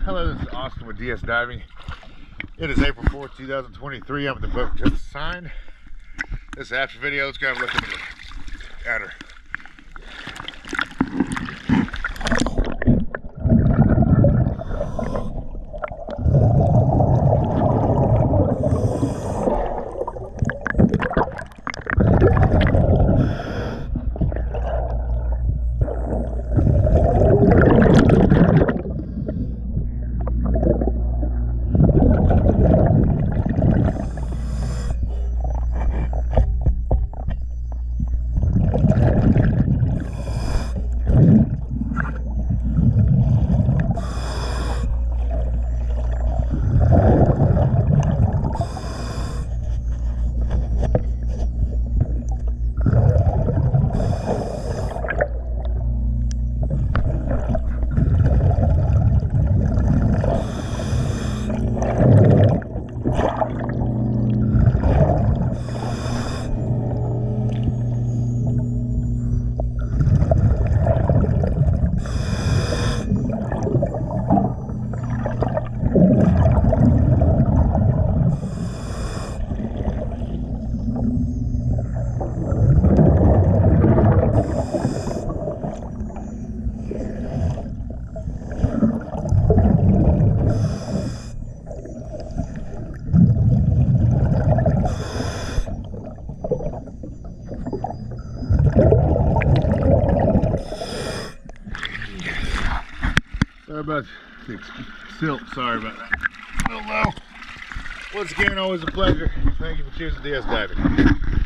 Hello, this is Austin with DS Diving. It is April 4th, 2023. I'm at the boat just assigned. This after video, let's go have a look at her. Sorry about the silt, sorry about that. A little low. Once again, always a pleasure. Thank you for choosing DS Diving.